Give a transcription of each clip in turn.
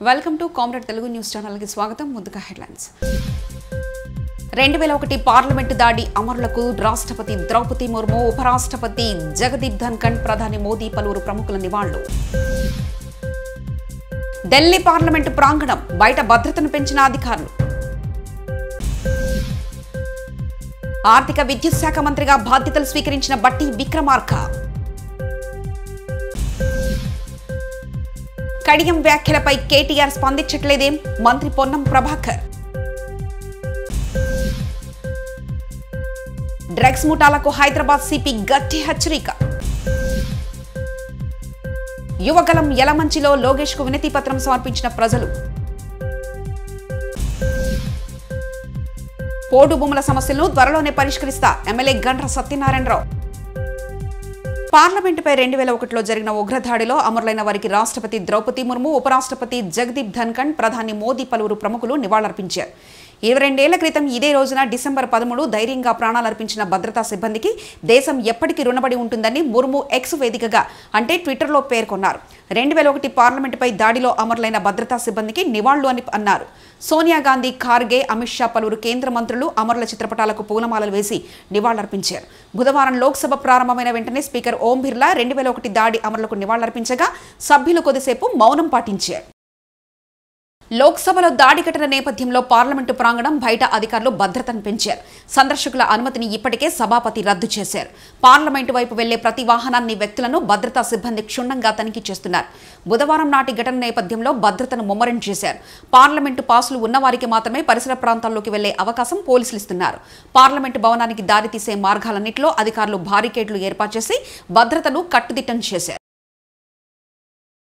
Welcome to comrade Telugu news channel కి స్వాగతం. ముందుగా హెడ్లైన్స్. 2001 పార్లమెంటు దాడి అమరులకు రాష్ట్రపతి ద్రౌపది ముర్ము, ఉపరాష్ట్రపతి జగదీప్ ధన్ఖడ్, ప్రధాని మోదీ పలువురు ప్రముఖుల నివాళులు. ఢిల్లీ పార్లమెంటు ప్రాంగణం బయట భద్రతను పెంచిన అధికారులు. ఆర్థిక విద్యుత్ శాఖ మంత్రిగా బాధ్యతలు స్వీకరించిన బట్టి విక్రమార్క. కడియం వ్యాఖ్యలపై కేటీఆర్ స్పందించట్లేదేం, మంత్రి పొన్నం ప్రభాకర్. డ్రగ్స్ ముఠాలకు హైదరాబాద్ సిపి గట్టి హెచ్చరిక. యువగలం యలమంచిలో లోకేష్ కు వినతి పత్రం సమర్పించిన ప్రజలు. పోడు భూముల సమస్యలను త్వరలోనే పరిష్కరిస్తా ఎమ్మెల్యే గండ్ర సత్యనారాయణరావు. పార్లమెంటుపై 2001లో జరిగిన ఉగ్రదాడిలో అమరులైన వారికి రాష్ట్రపతి ద్రౌపది ముర్ము, ఉపరాష్ట్రపతి జగదీప్ ధన్ఖడ్, ప్రధాని మోదీ పలువురు ప్రముఖులు నివాళులర్పించారు. 22 ఏళ్ల క్రితం ఇదే రోజున డిసెంబర్ 13 ధైర్యంగా ప్రాణాలర్పించిన భద్రతా సిబ్బందికి దేశం ఎప్పటికీ రుణపడి ఉంటుందని ముర్ము ఎక్స్ వేదికగా అంటే ట్విట్టర్లో పేర్కొన్నారు. 2001 పార్లమెంటుపై దాడిలో అమరులైన భద్రతా సిబ్బందికి నివాళులు అని అన్నారు. సోనియా గాంధీ, ఖార్గే, అమిత్ షా పలువురు కేంద్ర మంత్రులు అమరుల చిత్రపటాలకు పూలమాలలు వేసి నివాళులర్పించారు. బుధవారం లోక్సభ ప్రారంభమైన వెంటనే స్పీకర్ ఓం బిర్లా 2001 దాడి అమరులకు నివాళులర్పించగా సభ్యులు కొద్దిసేపు మౌనం పాటించారు. లోక్సభలో దాడి ఘటన నేపథ్యంలో పార్లమెంటు ప్రాంగణం బయట అధికారులు భద్రతను పెంచారు. సందర్శకుల అనుమతిని ఇప్పటికే సభాపతి రద్దు చేశారు. పార్లమెంటు వైపు వెళ్లే ప్రతి వాహనాన్ని, వ్యక్తులను భద్రతా సిబ్బంది క్షుణ్ణంగా తనిఖీ చేస్తున్నారు. బుధవారం నాటి ఘటన నేపథ్యంలో భద్రతను ముమ్మరం చేశారు. పార్లమెంటు పాసులు ఉన్నవారికి మాత్రమే పరిసర ప్రాంతాల్లోకి వెళ్లే అవకాశం పోలీసులు ఇస్తున్నారు. పార్లమెంటు భవనానికి దారితీసే మార్గాలన్నింటిలో అధికారులు బారికేడ్లు ఏర్పాటు చేసి భద్రతను కట్టుదిట్టం చేశారు.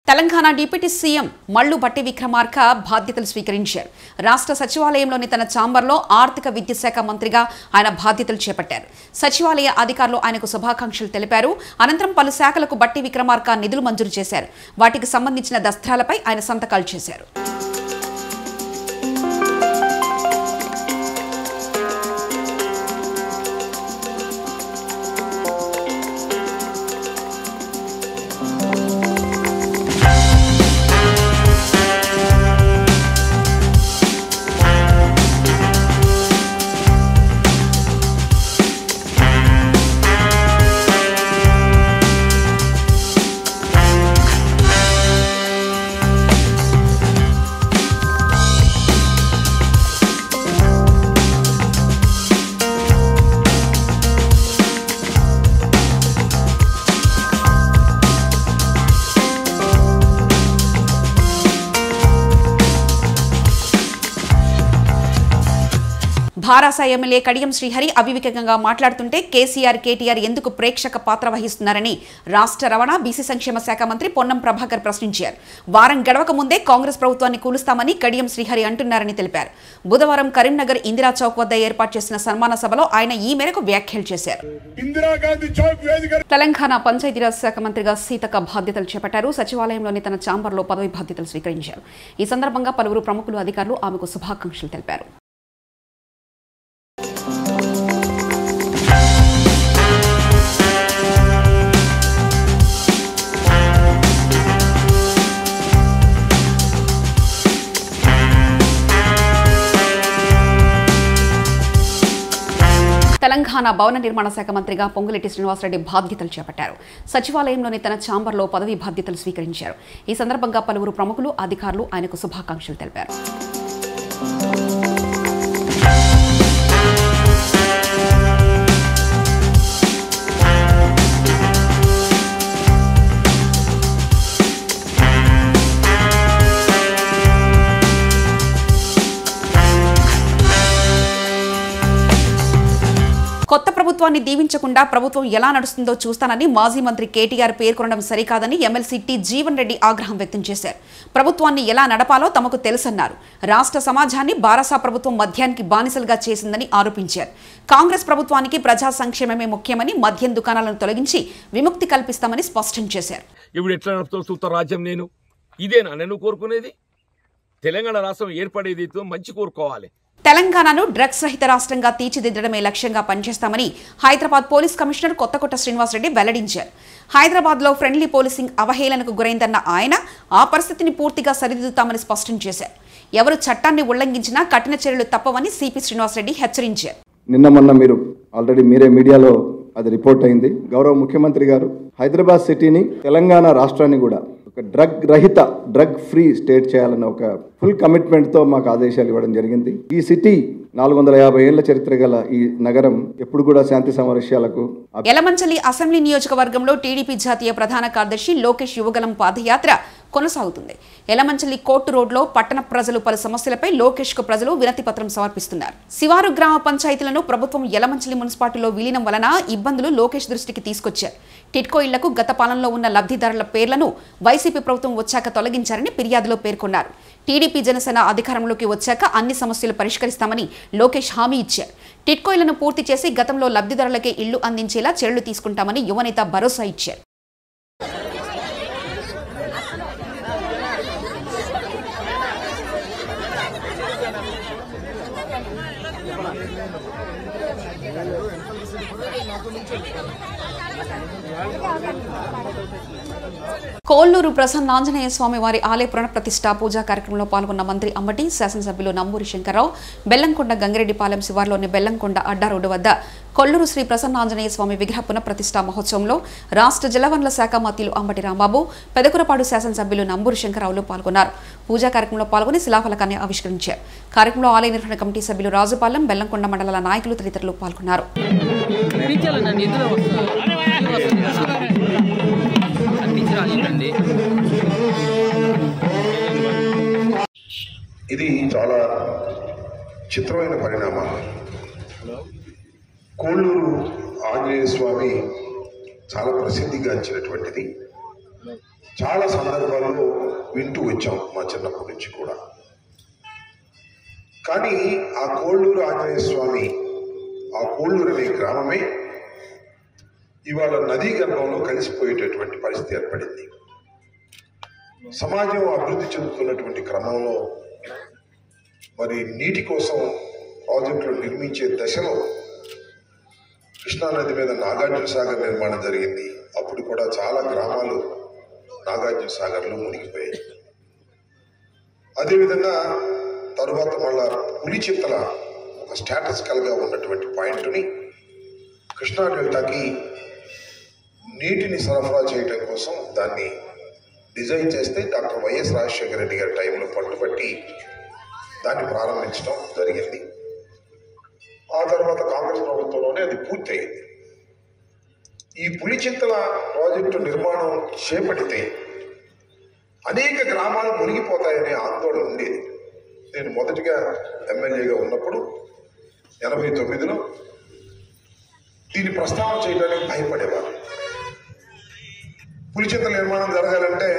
తెలంగాణ డిప్యూటీ సీఎం మల్లు భట్టి విక్రమార్క బాధ్యతలు స్వీకరించారు. రాష్ట్ర సచివాలయంలోని తన ఛాంబర్లో ఆర్థిక విద్యుత్ శాఖ మంత్రిగా ఆయన బాధ్యతలు చేపట్టారు. సచివాలయ అధికారులు ఆయనకు శుభాకాంక్షలు తెలిపారు. అనంతరం పలు శాఖలకు భట్టి విక్రమార్క నిధులు మంజూరు చేశారు. వాటికి సంబంధించిన దస్త్రాలపై ఆయన సంతకాలు చేశారు. భారాస ఎమ్మెల్యే కడియం శ్రీహరి అవివేకంగా మాట్లాడుతుంటే కేటీఆర్ ఎందుకు ప్రేక్షక పాత్ర వహిస్తున్నారని రాష్ట్ర రవాణా, బీసీ సంక్షేమ శాఖ మంత్రి పొన్నం ప్రభాకర్ ప్రశ్నించారు. వారం గడవక ముందే కాంగ్రెస్ ప్రభుత్వాన్ని కూలుస్తామని కడియం శ్రీహరి అంటున్నారని తెలిపారు. బుధవారం కరీంనగర్ ఇందిరా చౌక్ వద్ద ఏర్పాటు చేసిన సన్మాన సభలో ఆయన ఈ మేరకు వ్యాఖ్యలు చేశారు. తెలంగాణ పంచాయతీరాజ్ శాఖ మంత్రిగా సీతక్క బాధ్యతలు చేపట్టారు. సచివాలయంలోని తన ఛాంబర్లో పదవి బాధ్యతలు స్వీకరించారు. ఈ సందర్భంగా పలువురు ప్రముఖులు, అధికారులు ఆమెకు శుభాకాంక్షలు తెలిపారు. తెలంగాణ భవన నిర్మాణ శాఖ మంత్రిగా పొంగులేటి శ్రీనివాసరెడ్డి బాధ్యతలు చేపట్టారు. సచివాలయంలోని తన ఛాంబర్లో పదవి బాధ్యతలు స్వీకరించారు. ఈ సందర్భంగా పలువురు ప్రముఖులు, అధికారులు ఆయనకు శుభాకాంక్షలు తెలిపారు. కొత్త ప్రభుత్వాన్ని దీవించకుండా ప్రభుత్వం ఎలా నడుస్తుందో చూస్తానని మాజీ మంత్రి కేటీఆర్ పేర్కొనడం సరికాదని ఎమ్మెల్సీ టి జీవన్ రెడ్డి ఆగ్రహం వ్యక్తం చేశారు. ప్రభుత్వాన్ని ఎలా నడపాలో తమకు తెలుసన్నారు. రాష్ట్ర సమాజాన్ని బారాసా ప్రభుత్వం మద్యానికి బానిసలుగా చేసిందని ఆరోపించారు. కాంగ్రెస్ ప్రభుత్వానికి ప్రజా సంక్షేమమే ముఖ్యమని మద్యం దుకాణాలను తొలగించి విముక్తి కల్పిస్తామని స్పష్టం చేశారు. ఇప్పుడు ఎట్లా నడుపుతూ రాజ్యం ఇదేనా నేను కోరుకునేది? తెలంగాణ రాష్ట్రం ఏర్పడేది మంచి కోరుకోవాలి. తెలంగాణను డ్రగ్స్ రహిత రాష్ట్రంగా తీర్చిదిద్దడమే లక్ష్యంగా పనిచేస్తామని హైదరాబాద్ పోలీస్ కమిషనర్ కొత్తకోట శ్రీనివాసరెడ్డి వెల్లడించారు. హైదరాబాద్లో ఫ్రెండ్లీ పోలీసింగ్ అవహేళనకు గురైందన్న ఆయన ఆ పరిస్థితిని పూర్తిగా సరిదిద్దుతామని స్పష్టం చేశారు. ఎవరు చట్టాన్ని ఉల్లంఘించినా కఠిన చర్యలు తప్పవని సిపి శ్రీనివాసరెడ్డి హెచ్చరించారు. నిన్న మొన్న మీరు ఆల్రెడీ మీడియాలో అది రిపోర్ట్ అయింది. గౌరవ ముఖ్యమంత్రి గారు హైదరాబాద్ సిటీని తెలంగాణ రాష్ట్రాన్ని కూడా ఒక డ్రగ్ ఫ్రీ స్టేట్ చేయాలన్న ఒక ఫుల్ కమిట్మెంట్తో మాకు ఆదేశాలు ఇవ్వడం జరిగింది. ఈ సిటీ 450 ఏళ్ల చరిత్ర గల ఈ నగరం ఎప్పుడు కూడా శాంతి సామరస్యాలకు. యలమంచిలి అసెంబ్లీ నియోజకవర్గంలో టీడీపీ జాతీయ ప్రధాన కార్యదర్శి లోకేష్ యువగలం పాదయాత్ర కొనసాగుతుంది. యలమంచిలి కోర్టు రోడ్లో పట్టణ ప్రజలు పలు సమస్యలపై లోకేష్ కు ప్రజలు వినతి పత్రం సమర్పిస్తున్నారు. శివారు గ్రామ పంచాయతీలను ప్రభుత్వం యలమంచిలి మున్సిపాలిటీలో విలీనం వలన ఇబ్బందులు లోకేష్ దృష్టికి తీసుకొచ్చారు. టిట్కో ఇళ్లకు గత పాలనలో ఉన్న లబ్ధిదారుల పేర్లను వైసీపీ ప్రభుత్వం వచ్చాక తొలగించారని ఫిర్యాదులో పేర్కొన్నారు. టీడీపీ జనసేన అధికారంలోకి వచ్చాక అన్ని సమస్యలు పరిష్కరిస్తామని లోకేష్ హామీ ఇచ్చారు. టిట్కో ఇళ్లను పూర్తి చేసి గతంలో లబ్ధిదారులకే ఇళ్లు అందించేలా చర్యలు తీసుకుంటామని యువనేత భరోసా ఇచ్చారు. కోల్లూరు ప్రసన్నాంజనేయ స్వామి వారి ఆలయ పునఃప్రతిష్ఠ పూజా కార్యక్రమంలో పాల్గొన్న మంత్రి అంబటి, శాసనసభ్యులు నంబూరి శంకర్రావు బెల్లంకొండ గంగిరెడ్డిపాలెం శివార్లోని బెల్లంకొండ అడ్డా రోడ్డు వద్ద కొల్లూరు శ్రీ ప్రసన్నాంజనేయ స్వామి విగ్రహ పునఃప్రతిష్ఠ మహోత్సవంలో రాష్ట్ర జలవనరుల శాఖ మంత్రులు అంబటి రాంబాబు, పెదకురపాడు శాసనసభ్యులు నంబూరి శంకర్రావులు పాల్గొన్నారు. పూజా కార్యక్రమంలో పాల్గొని శిలాఫలకాన్ని ఆవిష్కరించారు. కార్యక్రమంలో ఆలయ నిర్వహణ కమిటీ సభ్యులు రాజుపాలెం, బెల్లంకొండ మండలాల నాయకులు తదితరులు పాల్గొన్నారు. ఇది చాలా చిత్రమైన పరిణామాలు. కోల్లూరు ఆంజనేయ స్వామి చాలా ప్రసిద్ధిగాంచినటువంటిది. చాలా సందర్భాల్లో వింటూ వచ్చాం మా చిన్నప్పటి నుంచి కూడా. కానీ ఆ కోల్లూరు ఆంజనేయ స్వామి, ఆ కోల్లూరు అనే గ్రామమే ఇవాళ నదీ గర్భంలో కలిసిపోయేటటువంటి పరిస్థితి ఏర్పడింది. సమాజం అభివృద్ధి చెందుతున్నటువంటి క్రమంలో మరి నీటి కోసం ప్రాజెక్టులు నిర్మించే దశలో కృష్ణానది మీద నాగార్జున సాగర్ నిర్మాణం జరిగింది. అప్పుడు కూడా చాలా గ్రామాలు నాగార్జున సాగర్లో మునిగిపోయాయి. అదేవిధంగా తరువాత మళ్ళా పులిచింతల ఒక స్టాటస్కల్గా ఉన్నటువంటి పాయింట్ని కృష్ణా డెల్టాకి నీటిని సరఫరా చేయడం కోసం దాన్ని డిజైన్ చేస్తే డాక్టర్ వైఎస్ రాజశేఖర రెడ్డి గారి టైంలో పట్టుబట్టి దాన్ని ప్రారంభించడం జరిగింది. ఆ తర్వాత కాంగ్రెస్ ప్రభుత్వంలోనే అది పూర్తయింది. ఈ పులిచింతల ప్రాజెక్టు నిర్మాణం చేపడితే అనేక గ్రామాలు మునిగిపోతాయనే ఆందోళన ఉండేది. నేను మొదటిగా ఎమ్మెల్యేగా ఉన్నప్పుడు 89లో దీన్ని ప్రస్తావన చేయడానికి భయపడేవారు. పులిచింతల నిర్మాణం జరగాలంటే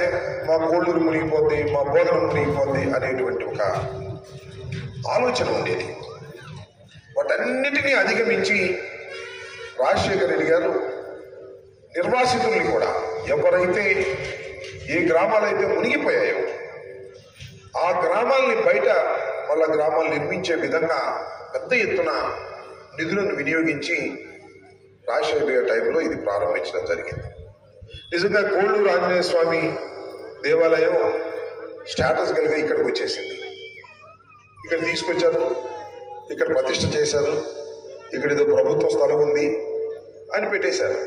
మా కోళ్ళూరు మునిగిపోద్ది, మా బోధనం మునిగిపోద్ది అనేటువంటి ఒక ఆలోచన ఉండేది. వాటన్నిటినీ అధిగమించి రాజశేఖర రెడ్డి గారు నిర్వాసితుల్ని కూడా ఎవరైతే ఏ గ్రామాలైతే మునిగిపోయాయో ఆ గ్రామాలని బయట వాళ్ళ గ్రామాలు నిర్మించే విధంగా పెద్ద ఎత్తున నిధులను వినియోగించి రాజశేఖర రెడ్డి గారి టైంలో ఇది ప్రారంభించడం జరిగింది. నిజంగా కోళ్ళూరు ఆంజనేయ స్వామి దేవాలయం స్టేటస్ కలిగి ఇక్కడికి వచ్చేసింది. ఇక్కడ తీసుకొచ్చారు, ఇక్కడ ప్రతిష్ఠ చేశారు, ఇక్కడ ఏదో ప్రభుత్వ స్థలం ఉంది అని పెట్టేశారు.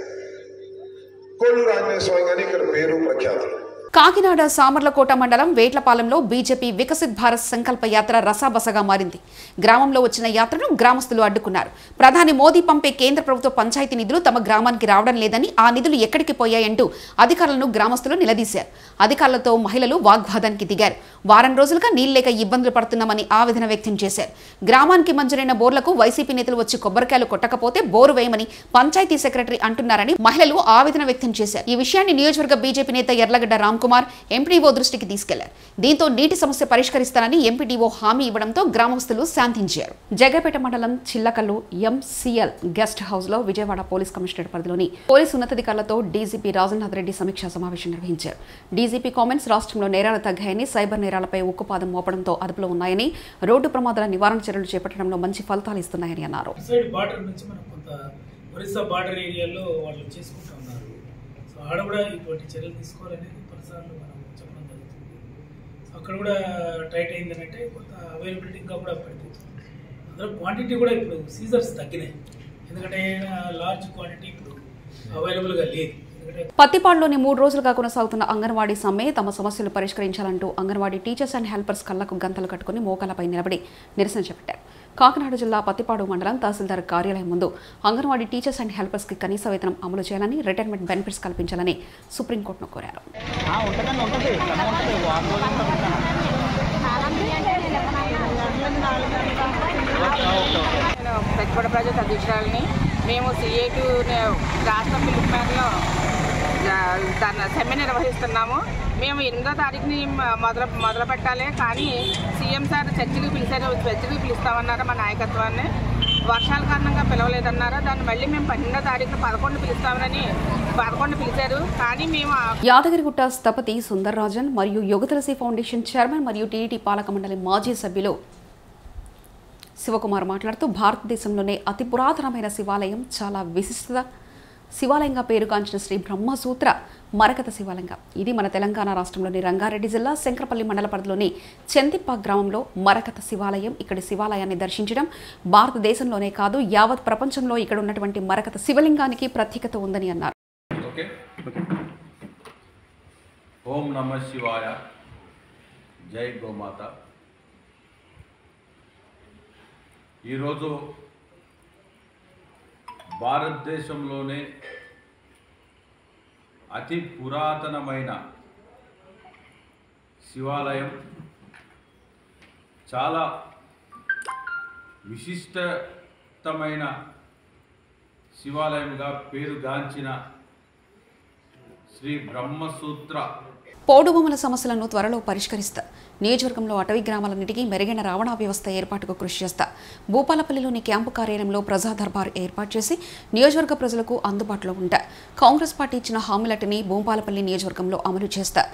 కోళ్ళూరు ఆంజనేయ స్వామి కానీ ఇక్కడ పేరు ప్రఖ్యాతులు. కాకినాడ సామర్లకోట మండలం వేట్లపాలెంలో బీజేపీ వికసిత్ భారత్ సంకల్ప యాత్ర రసాబసగా మారింది. గ్రామంలో వచ్చిన యాత్రను గ్రామస్తులు అడ్డుకున్నారు. ప్రధాని మోదీ పంపే కేంద్ర ప్రభుత్వ పంచాయతీ నిధులు తమ గ్రామానికి రావడం లేదని, ఆ నిధులు ఎక్కడికి పోయాయంటూ అధికారులను గ్రామస్తులు నిలదీశారు. అధికారులతో మహిళలు వాగ్వాదానికి దిగారు. వారం రోజులుగా నీళ్లేక ఇబ్బందులు పడుతున్నామని ఆవేదన వ్యక్తం చేశారు. గ్రామానికి మంజూరైన బోర్లకు వైసీపీ నేతలు వచ్చి కొబ్బరికాయలు కొట్టకపోతే బోరు వేయమని పంచాయతీ సెక్రటరీ అంటున్నారని మహిళలు ఆవేదన వ్యక్తం చేశారు. ఈ విషయాన్ని నియోజకవర్గ బీజేపీ నేత ఎర్లగడ్డ రామ్ కుమార్ ఎంపీడీఓ దృష్టికి తీసుకెళ్లారు. దీంతో నీటి సమస్య పరిష్కరిస్తానని ఎంపీడీఓ హామీ ఇవ్వడంతో గ్రామస్తులు శాంతించారు. జగ్గపేట మండలం చిల్లకల్లు ఎంసీఎల్ గెస్ట్ హౌస్ లో విజయవాడ పోలీస్ కమిషనరేట్ పరిధిలోని పోలీసు ఉన్నతాధికారులతో డీజీపీ రాజనాథ్ రెడ్డి సమీక్షా సమావేశం నిర్వహించారు. డీజీపీ కామెంట్స్ రాష్ట్రంలో నేరాలు తగ్గాయని, సైబర్ నేరాలపై ఉక్కుపాదం మోపడంతో అదుపులో ఉన్నాయని, రోడ్డు ప్రమాదాల నివారణ చర్యలు చేపట్టడంలో మంచి ఫలితాలు ఇస్తున్నాయని అన్నారు. ఒరిస్సా బార్డర్ ఏరియాలో వాళ్ళు చేసుకుంటూ ఉన్నారు. సో ఆడ కూడా ఇటువంటి చర్యలు తీసుకోవాలనేది పలుసార్లు మనం చెప్పడం జరుగుతుంది. సో అక్కడ కూడా టైట్ అయిందనంటే కొంత అవైలబిలిటీ ఇంకా కూడా పడిపోతుంది. అందులో క్వాంటిటీ కూడా ఇప్పుడు సీజర్స్ తగ్గినాయి, ఎందుకంటే లార్జ్ క్వాంటిటీ ఇప్పుడు అవైలబుల్గా లేదు. పత్తిపాడులోని 3 రోజులుగా కొనసాగుతున్న అంగన్వాడీ సమ్మె తమ సమస్యలు పరిష్కరించాలంటూ అంగన్వాడీ టీచర్స్ అండ్ హెల్పర్స్ కళ్లకు గంతలు కట్టుకుని మోకాలపై నిలబడి నిరసన చేపట్టారు. కాకినాడ జిల్లా పత్తిపాడు మండలం తహసీల్దార్ కార్యాలయం ముందు అంగన్వాడీ టీచర్స్ అండ్ హెల్పర్స్ కి కనీస వేతనం అమలు చేయాలని, రిటైర్మెంట్ బెనిఫిట్స్ కల్పించాలని సుప్రీంకోర్టును కోరారు. పత్తిపాడు ప్రాజెక్ట్ అధ్యక్షురాలని మేము CA2 రాష్ట్ర పిలుపు మేరలో దాన్ని సమ్మె నిర్వహిస్తున్నాము. మేము 8వ తారీఖుని మొదలు పెట్టాలి, కానీ సీఎం సార్ చర్చలకు పిలిచారు. చర్చలకు పిలుస్తామన్నారు మా నాయకత్వాన్ని. వర్షాల కారణంగా పిలవలేదన్నారు. దాన్ని మళ్ళీ మేము 12వ తారీఖు 11 పిలుస్తామని 11 పిలిచారు. కానీ మేము యాదగిరిగుట్ట స్థపతి సుందర్రాజన్ మరియు యుగతులసి ఫౌండేషన్ చైర్మన్ మరియు టీడీటీ పాలక మండలి మాజీ సభ్యులు శివకుమార్ మాట్లాడుతూ భారతదేశంలోనే అతి పురాతనమైన శివాలయం, చాలా విశిష్ట శివాలయంగా పేరుగాంచిన శ్రీ బ్రహ్మసూత్ర మరకత శివాలయంగా ఇది మన తెలంగాణ రాష్ట్రంలోని రంగారెడ్డి జిల్లా శంకరపల్లి మండల పరిధిలోని చెంతిప్ప గ్రామంలో మరకత శివాలయం. ఇక్కడి శివాలయాన్ని దర్శించడం భారతదేశంలోనే కాదు, యావత్ ప్రపంచంలో ఇక్కడ ఉన్నటువంటి మరకత శివలింగానికి ప్రత్యేకత ఉందని అన్నారు. ఓం నమః శివాయ, జై గోమాత. ఈరోజు భారతదేశంలోనే అతి పురాతనమైన శివాలయం, చాలా విశిష్టమైన శివాలయంగా పేరుగాంచిన శ్రీ బ్రహ్మసూత్ర పోడుభూముల సమస్యలను త్వరలో పరిష్కరిస్తా, నియోజకవర్గంలో అటవీ గ్రామాలన్నిటికీ మెరుగైన రవాణా వ్యవస్థ ఏర్పాటుకు కృషి చేస్తా, భూపాలపల్లిలోని క్యాంపు కార్యాలయంలో ప్రజా దర్బార్ ఏర్పాటు చేసి నియోజకవర్గ ప్రజలకు అందుబాటులో ఉంటా, కాంగ్రెస్ పార్టీ ఇచ్చిన హామీలటిని భూపాలపల్లి నియోజకవర్గంలో అమలు చేస్తా,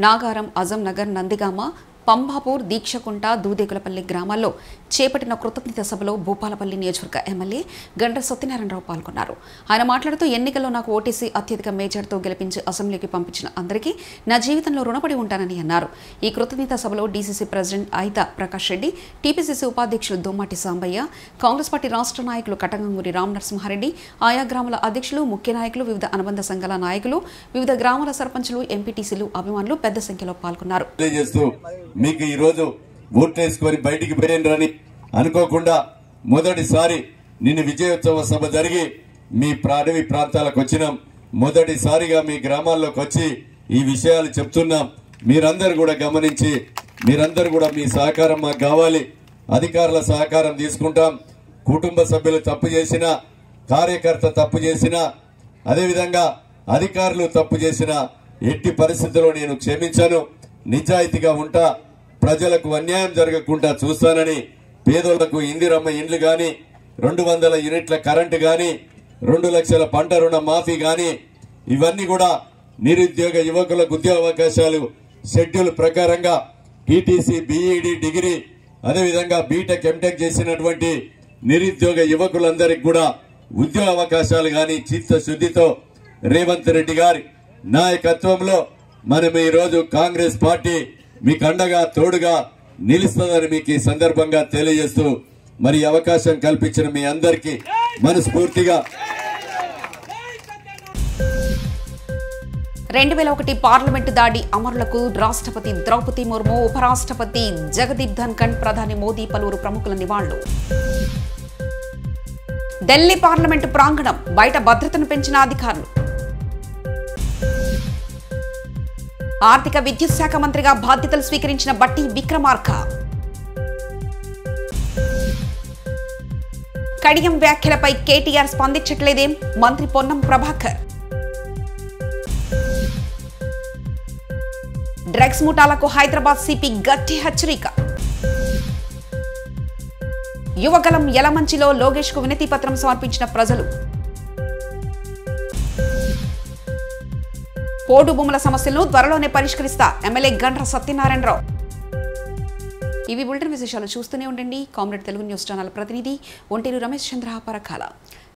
నాగారం, అజం నగర్, నందిగామ, పంబాపూర్, దీక్షకుంట, దూదేకులపల్లి గ్రామాల్లో చేపట్టిన కృతజ్ఞత సభలో భూపాలపల్లి నియోజకవర్గ ఎమ్మెల్యే గండ్ర సత్యనారాయణరావు పాల్గొన్నారు. ఆయన మాట్లాడుతూ ఎన్నికల్లో నాకు ఓటీసీ అత్యధిక మేజర్తో గెలిపించి అసెంబ్లీకి పంపించిన అందరికీ నా జీవితంలో రుణపడి ఉంటానని అన్నారు. ఈ కృతజ్ఞత సభలో డీసీసీ ప్రెసిడెంట్ అయిత ప్రకాష్ రెడ్డి, టీపీసీసీ ఉపాధ్యక్షులు దొమ్మాటి సాంబయ్య, కాంగ్రెస్ పార్టీ రాష్ట్ర నాయకులు కటగంగూరి రామ్ నరసింహారెడ్డి, ఆయా గ్రామాల అధ్యక్షులు, ముఖ్య నాయకులు, వివిధ అనుబంధ సంఘాల నాయకులు, వివిధ గ్రామాల సర్పంచులు, ఎంపీటీసీలు, అభిమానులు పెద్ద సంఖ్యలో పాల్గొన్నారు. మీకు ఈ రోజు ఓట్లేసుకొని బయటికి పోయినరని అనుకోకుండా మొదటిసారి నిన్న విజయోత్సవ సభ జరిగి మీ అడవి ప్రాంతాలకు వచ్చినాం. మొదటిసారిగా మీ గ్రామాల్లోకి వచ్చి ఈ విషయాలు చెప్తున్నాం. మీరందరూ కూడా గమనించి, మీరందరూ కూడా మీ సహకారం మాకు కావాలి. అధికారుల సహకారం తీసుకుంటాం. కుటుంబ సభ్యులు తప్పు చేసినా, కార్యకర్త తప్పు చేసినా, అదేవిధంగా అధికారులు తప్పు చేసినా ఎట్టి పరిస్థితుల్లో నేను క్షమించను. నిజాయితీగా ఉంటా, ప్రజలకు అన్యాయం జరగకుండా చూస్తానని, పేదోళ్లకు ఇందిరమ్మ ఇండ్లు గాని, 200 యూనిట్ల కరెంటు గాని, 2 లక్షల పంట రుణ మాఫీ గాని, ఇవన్నీ కూడా నిరుద్యోగ యువకులకు ఉద్యోగ అవకాశాలు షెడ్యూల్ ప్రకారంగా టీటీసీ, బీఈడి, డిగ్రీ, అదేవిధంగా బీటెక్, ఎంటెక్ చేసినటువంటి నిరుద్యోగ యువకులందరికీ కూడా ఉద్యోగ అవకాశాలు గాని చిత్తశుద్ధితో రేవంత్ రెడ్డి గారి నాయకత్వంలో మనం ఈ రోజు కాంగ్రెస్ పార్టీ మీకు అండగా తోడుగా నిలుస్తుందని మీకు ఈ సందర్భంగా తెలియజేస్తూ మరి అవకాశం కల్పించిన మీ అందరికీ మనస్ఫూర్తిగా 2001 పార్లమెంటు దాడి అమరులకు రాష్ట్రపతి ద్రౌపది ముర్ము, ఉపరాష్ట్రపతి జగదీప్ ధన్ఖడ్, ప్రధాని మోదీ పలువురు ప్రముఖుల నివాళులు. ఢిల్లీ పార్లమెంటు ప్రాంగణం బయట భద్రతను పెంచిన అధికారులు. ఆర్థిక విద్యుత్ శాఖ మంత్రిగా బాధ్యతలు స్వీకరించిన బట్టి విక్రమార్క. కడియం వ్యాఖ్యలపై కేటీఆర్ స్పందించట్లేదేం మంత్రి పొన్నం ప్రభాకర్. డ్రగ్స్ ముఠాలకు హైదరాబాద్ సిపి గట్టి హెచ్చరిక. యువగలం యలమంచిలో లోకేష్ కు వినతి పత్రం సమర్పించిన ప్రజలు. పోడు భూముల సమస్యలను త్వరలోనే పరిష్కరిస్తా ఎమ్మెల్యే గండ్ర సత్యనారాయణరావు. ఇవి బులెటిన్ విశేషాలు. చూస్తూనే ఉండండి కామ్రేడ్ తెలుగు న్యూస్ ఛానల్. ప్రతినిధి ఒంటేరు రమేష్ చంద్ర పరకాల.